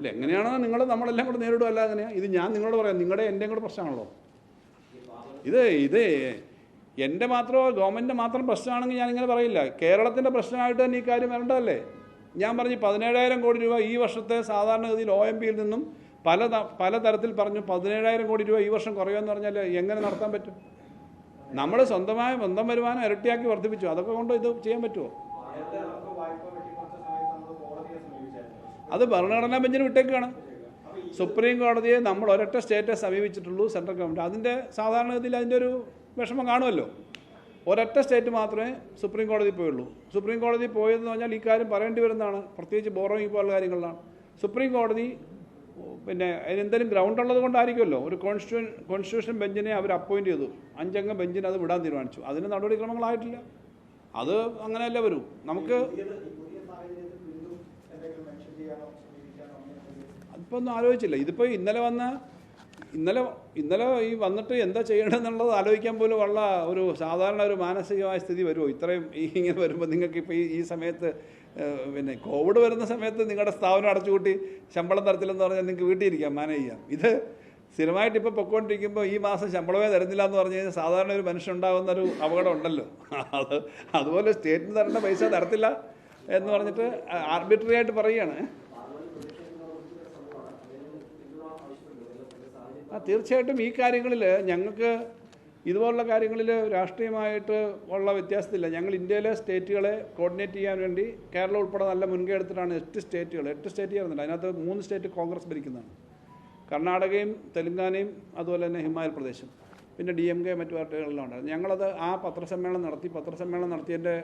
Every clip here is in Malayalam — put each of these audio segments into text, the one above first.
അല്ല എങ്ങനെയാണോ നമ്മളെല്ലാം കൂടെ നേരിടും. അല്ല അങ്ങനെയാണ് ഇത് ഞാൻ നിങ്ങളോട് പറയാം, നിങ്ങളുടെ എൻ്റെയും കൂടെ പ്രശ്നമാണല്ലോ ഇത് എൻ്റെ മാത്രമോ ഗവൺമെൻറ്റിൻ്റെ മാത്രം പ്രശ്നമാണെങ്കിൽ ഞാനിങ്ങനെ പറയില്ല. കേരളത്തിൻ്റെ പ്രശ്നമായിട്ട് തന്നെ ഈ കാര്യം വരേണ്ടതല്ലേ. ഞാൻ പറഞ്ഞു 17,000 കോടി രൂപ ഈ വർഷത്തെ സാധാരണഗതിയിൽ OMPയിൽ നിന്നും പലതരത്തിൽ പറഞ്ഞു 17,000 കോടി രൂപ ഈ വർഷം കുറയുമെന്ന് പറഞ്ഞാൽ എങ്ങനെ നടത്താൻ പറ്റും? നമ്മൾ സ്വന്തം വരുമാനം ഇരട്ടിയാക്കി വർദ്ധിപ്പിച്ചു. അതൊക്കെ കൊണ്ട് ഇത് ചെയ്യാൻ പറ്റുമോ? അത് ഭരണഘടനാ ബെഞ്ചിന് വിട്ടേക്കാണ്. സുപ്രീം കോടതിയെ നമ്മൾ ഒരൊറ്റ സ്റ്റേറ്റെ സമീപിച്ചിട്ടുള്ളൂ, സെൻട്രൽ ഗവൺമെൻറ്. അതിൻ്റെ സാധാരണഗതിയിൽ അതിൻ്റെ ഒരു വിഷമം കാണുമല്ലോ. ഒരൊറ്റ സ്റ്റേറ്റ് മാത്രമേ സുപ്രീം കോടതി പോയുള്ളൂ. സുപ്രീം കോടതി പോയതെന്ന് പറഞ്ഞാൽ ഈ കാര്യം പറയേണ്ടി വരുന്നതാണ്, പ്രത്യേകിച്ച് ബോറോയിങ് പോലുള്ള കാര്യങ്ങളിലാണ്. സുപ്രീം കോടതി പിന്നെ അതിനെന്തെങ്കിലും ഗ്രൗണ്ട് ഉള്ളത് കൊണ്ടായിരിക്കുമല്ലോ ഒരു കോൺസ്റ്റിറ്റ്യൂഷൻ ബെഞ്ചിനെ അവർ അപ്പോയിൻറ്റ് ചെയ്തു. 5 അംഗ ബെഞ്ചിനെ അത് വിടാൻ തീരുമാനിച്ചു. അതിന് നടപടിക്രമങ്ങളായിട്ടില്ല. അത് അങ്ങനെയല്ല വരൂ. നമുക്ക് അതിപ്പോൾ ഒന്നും ആലോചിച്ചില്ല. ഇതിപ്പോൾ ഇന്നലെ ഈ വന്നിട്ട് എന്താ ചെയ്യേണ്ടതെന്നുള്ളത് ആലോചിക്കാൻ പോലും ഉള്ള ഒരു സാധാരണ ഒരു മാനസികമായ സ്ഥിതി വരുമോ? ഇത്രയും ഇങ്ങനെ വരുമ്പോൾ നിങ്ങൾക്ക് ഇപ്പോൾ ഈ സമയത്ത് പിന്നെ കോവിഡ് വരുന്ന സമയത്ത് നിങ്ങളുടെ സ്ഥാപനം അടച്ചുകൂട്ടി ശമ്പളം തരത്തില്ലെന്ന് പറഞ്ഞാൽ നിങ്ങൾക്ക് വീട്ടിൽ ഇരിക്കാം, മാനേജ് ചെയ്യാം. ഇത് സ്ഥിരമായിട്ട് ഇപ്പോൾ പൊയ്ക്കൊണ്ടിരിക്കുമ്പോൾ ഈ മാസം ശമ്പളമേ തരുന്നില്ല എന്ന് പറഞ്ഞു കഴിഞ്ഞാൽ സാധാരണ ഒരു മനുഷ്യനുണ്ടാകുന്നൊരു അപകടം ഉണ്ടല്ലോ. അതുപോലെ സ്റ്റേറ്റിന് തരേണ്ട പൈസ തരത്തില്ല എന്ന് പറഞ്ഞിട്ട് ആർബിട്രറി ആയിട്ട് പറയുകയാണ്. തീർച്ചയായിട്ടും ഈ കാര്യങ്ങളിൽ ഞങ്ങൾക്ക് ഇതുപോലുള്ള കാര്യങ്ങളിൽ രാഷ്ട്രീയമായിട്ട് ഉള്ള വ്യത്യാസത്തില്ല. ഞങ്ങൾ ഇന്ത്യയിലെ സ്റ്റേറ്റുകളെ കോർഡിനേറ്റ് ചെയ്യാൻ വേണ്ടി കേരളം ഉൾപ്പെടെ നല്ല മുൻകൈ എടുത്തിട്ടാണ് 8 സ്റ്റേറ്റ് ചേർന്നിട്ടുണ്ട്. അതിനകത്ത് 3 സ്റ്റേറ്റ് കോൺഗ്രസ് ഭരിക്കുന്നതാണ്. കർണാടകയും തെലുങ്കാനയും അതുപോലെ തന്നെ ഹിമാചൽ പ്രദേശും പിന്നെ DMK മറ്റു പാർട്ടികളെല്ലാം ഉണ്ടായിരുന്നു. ഞങ്ങളത് ആ പത്രസമ്മേളനം നടത്തിയതിൻ്റെ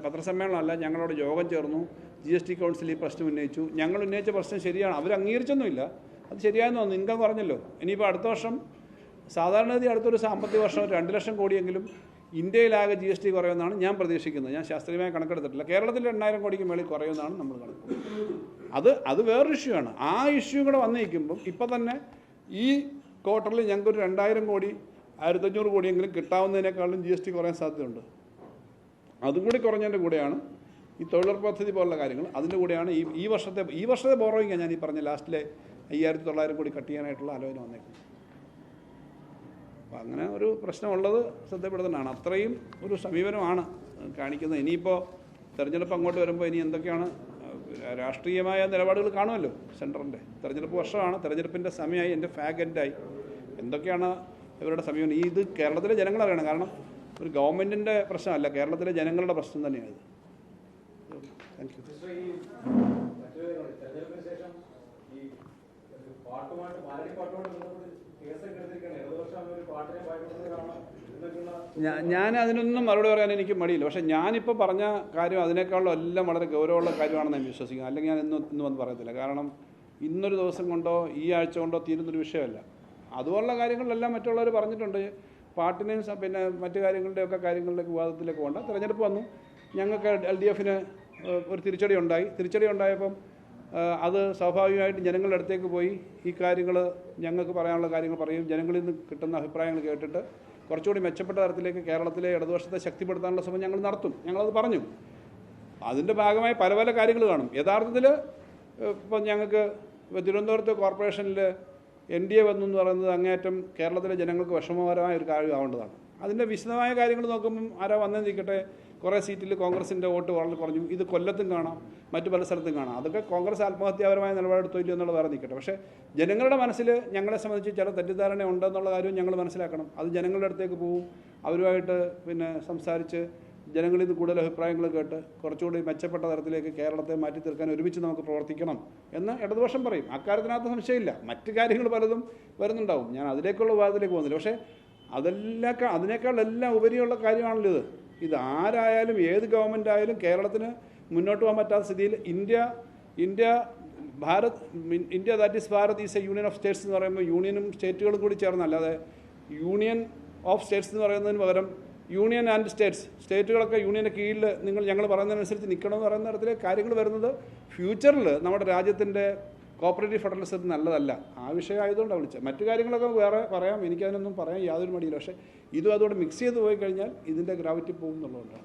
പത്രസമ്മേളനമല്ല, ഞങ്ങളോട് യോഗം ചേർന്നു. GST കൗൺസിൽ ഈ പ്രശ്നം ഉന്നയിച്ചു. ഞങ്ങൾ ഉന്നയിച്ച പ്രശ്നം ശരിയാണ്, അവർ അംഗീകരിച്ചൊന്നുമില്ല. അത് ശരിയായെന്ന് തോന്നുന്നു. ഇൻകം പറഞ്ഞല്ലോ. ഇനിയിപ്പോൾ അടുത്ത വർഷം സാധാരണഗതി അടുത്തൊരു സാമ്പത്തിക വർഷം 2 ലക്ഷം കോടിയെങ്കിലും ഇന്ത്യയിലാകെ GST കുറയുമെന്നാണ് ഞാൻ പ്രതീക്ഷിക്കുന്നത്. ഞാൻ ശാസ്ത്രീയമായി കണക്കെടുത്തിട്ടില്ല. കേരളത്തിൽ 8,000 കോടിക്ക് മേളിൽ കുറയുമെന്നാണ് നമ്മൾ കണക്ക്. അത് വേറൊരു ഇഷ്യൂ ആണ്. ആ ഇഷ്യൂ കൂടെ വന്നിരിക്കുമ്പം ഇപ്പം തന്നെ ഈ ക്വാർട്ടറിൽ ഞങ്ങൾക്കൊരു 2,000 കോടി 1,500 കോടിയെങ്കിലും കിട്ടാവുന്നതിനേക്കാളും GST കുറയാൻ സാധ്യതയുണ്ട്. അതും കൂടി കുറഞ്ഞതിൻ്റെ കൂടെയാണ് ഈ തൊഴിലുറപ്പ് പദ്ധതി പോലുള്ള കാര്യങ്ങൾ. അതിൻ്റെ കൂടെയാണ് ഈ വർഷത്തെ ബോറോയിങ്ങാണ് ഞാൻ ഈ പറഞ്ഞ ലാസ്റ്റിലെ 5,900 കോടി കട്ട് ചെയ്യാനായിട്ടുള്ള ആലോചന വന്നേക്കുന്നത്. അപ്പോൾ അങ്ങനെ ഒരു പ്രശ്നമുള്ളത് ശ്രദ്ധപ്പെടുത്തുന്നതാണ്. അത്രയും ഒരു സമീപനമാണ് കാണിക്കുന്നത്. ഇനിയിപ്പോൾ തെരഞ്ഞെടുപ്പ് അങ്ങോട്ട് വരുമ്പോൾ ഇനി എന്തൊക്കെയാണ് രാഷ്ട്രീയമായ നിലപാടുകൾ കാണുമല്ലോ. സെൻട്രലിൻ്റെ തെരഞ്ഞെടുപ്പ് വർഷമാണ്, തെരഞ്ഞെടുപ്പിൻ്റെ സമയമായി, എൻ്റെ ഫാഗ് എൻഡായി. എന്തൊക്കെയാണ് ഇവരുടെ സമീപനം? ഇത് കേരളത്തിലെ ജനങ്ങളറിയണം. കാരണം ഒരു ഗവൺമെൻറ്റിൻ്റെ പ്രശ്നമല്ല, കേരളത്തിലെ ജനങ്ങളുടെ പ്രശ്നം തന്നെയാണ് ഇത്. Thank you. ഞാൻ അതിനൊന്നും മറുപടി പറയാൻ എനിക്ക് മടിയില്ല. പക്ഷേ ഞാനിപ്പോൾ പറഞ്ഞ കാര്യം അതിനേക്കാളും എല്ലാം വളരെ ഗൗരവമുള്ള കാര്യമാണെന്ന് ഞാൻ വിശ്വസിക്കുന്നു. അല്ലെങ്കിൽ ഞാൻ ഇന്ന് വന്ന് പറയത്തില്ല. കാരണം ഇന്നൊരു ദിവസം കൊണ്ടോ ഈ ആഴ്ച കൊണ്ടോ തീരുന്നൊരു വിഷയമല്ല. അതുപോലുള്ള കാര്യങ്ങളിലെല്ലാം മറ്റുള്ളവർ പറഞ്ഞിട്ടുണ്ട്. പാർട്ടിനെയും പിന്നെ മറ്റു കാര്യങ്ങളിലേക്ക് വിവാദത്തിലേക്ക് പോകണ്ട. തിരഞ്ഞെടുപ്പ് വന്നു, ഞങ്ങൾക്ക് LDFന് ഒരു തിരിച്ചടി ഉണ്ടായപ്പം അത് സ്വാഭാവികമായിട്ടും ജനങ്ങളുടെ അടുത്തേക്ക് പോയി ഈ കാര്യങ്ങൾ ഞങ്ങൾക്ക് പറയാനുള്ള കാര്യങ്ങൾ പറയും. ജനങ്ങളിൽ നിന്ന് കിട്ടുന്ന അഭിപ്രായങ്ങൾ കേട്ടിട്ട് കുറച്ചുകൂടി മെച്ചപ്പെട്ട തരത്തിലേക്ക് കേരളത്തിലെ ഇടതുപക്ഷത്തെ ശക്തിപ്പെടുത്താനുള്ള ശ്രമം ഞങ്ങൾ നടത്തും. ഞങ്ങളത് പറഞ്ഞു. അതിൻ്റെ ഭാഗമായി പല കാര്യങ്ങൾ കാണും. യഥാർത്ഥത്തിൽ ഇപ്പം ഞങ്ങൾക്ക് തിരുവനന്തപുരത്ത് കോർപ്പറേഷനിൽ NDA വന്നു എന്ന് പറയുന്നത് അങ്ങേയറ്റം കേരളത്തിലെ ജനങ്ങൾക്ക് വിഷമകരമായ ഒരു കാര്യമാവേണ്ടതാണ്. അതിൻ്റെ വിശദമായ കാര്യങ്ങൾ നോക്കുമ്പം ആരാ വന്നെന്നിരിക്കട്ടെ, കുറേ സീറ്റിൽ കോൺഗ്രസിൻ്റെ വോട്ട് വളരെ കുറഞ്ഞു. ഇത് കൊല്ലത്തും കാണാം, മറ്റു പല സ്ഥലത്തും കാണാം. അതൊക്കെ കോൺഗ്രസ് ആത്മഹത്യാപരമായ നിലപാടെടുത്തോ ഇല്ലയോ എന്നുള്ള വേറെ നിൽക്കട്ടെ. പക്ഷേ ജനങ്ങളുടെ മനസ്സിൽ ഞങ്ങളെ സംബന്ധിച്ച് ചില തെറ്റിദ്ധാരണ ഉണ്ടെന്നുള്ള കാര്യവും ഞങ്ങൾ മനസ്സിലാക്കണം. അത് ജനങ്ങളുടെ അടുത്തേക്ക് പോവും. അവരുമായിട്ട് പിന്നെ സംസാരിച്ച് ജനങ്ങളിൽ നിന്ന് കൂടുതൽ അഭിപ്രായങ്ങൾ കേട്ട് കുറച്ചുകൂടി മെച്ചപ്പെട്ട തരത്തിലേക്ക് കേരളത്തെ മാറ്റി തീർക്കാൻ ഒരുമിച്ച് നമുക്ക് പ്രവർത്തിക്കണം എന്ന് ഇടതുപക്ഷം പറയും. അക്കാര്യത്തിനകത്ത് സംശയമില്ല. മറ്റു കാര്യങ്ങൾ പലതും വരുന്നുണ്ടാവും. ഞാൻ അതിലേക്കുള്ള വിവാദത്തിലേക്ക് പോകുന്നില്ല. പക്ഷേ അതിനേക്കാളെല്ലാം ഉപരിയുള്ള കാര്യമാണല്ലോ ഇത്. ഇത് ആരായാലും ഏത് ഗവൺമെൻറ് ആയാലും കേരളത്തിന് മുന്നോട്ട് പോകാൻ പറ്റാത്ത സ്ഥിതിയിൽ India that is Bharat is A union of States എന്ന് പറയുമ്പോൾ യൂണിയനും സ്റ്റേറ്റുകളും കൂടി ചേർന്ന്, അല്ലാതെ യൂണിയൻ ഓഫ് സ്റ്റേറ്റ്സ് എന്ന് പറയുന്നതിന് പകരം യൂണിയൻ ആൻഡ് സ്റ്റേറ്റുകളൊക്കെ യൂണിയൻ്റെ കീഴിൽ ഞങ്ങൾ പറയുന്നതനുസരിച്ച് നിൽക്കണമെന്ന് പറയുന്ന തരത്തിലെ കാര്യങ്ങൾ വരുന്നത് ഫ്യൂച്ചറിൽ നമ്മുടെ രാജ്യത്തിൻ്റെ കോപ്പറേറ്റീവ് ഫെഡറലിസത്തിന് നല്ലതല്ല. ആ വിഷയമായതുകൊണ്ടാണ് വിളിച്ചത്. മറ്റു കാര്യങ്ങളൊക്കെ വേറെ പറയാം, എനിക്കതിനൊന്നും പറയാൻ യാതൊരു മടിയില്ല. പക്ഷേ ഇതും അതോടെ മിക്സ് ചെയ്ത് പോയി കഴിഞ്ഞാൽ ഇതിൻ്റെ ഗ്രാവിറ്റി പോകും എന്നുള്ളതുകൊണ്ടാണ്.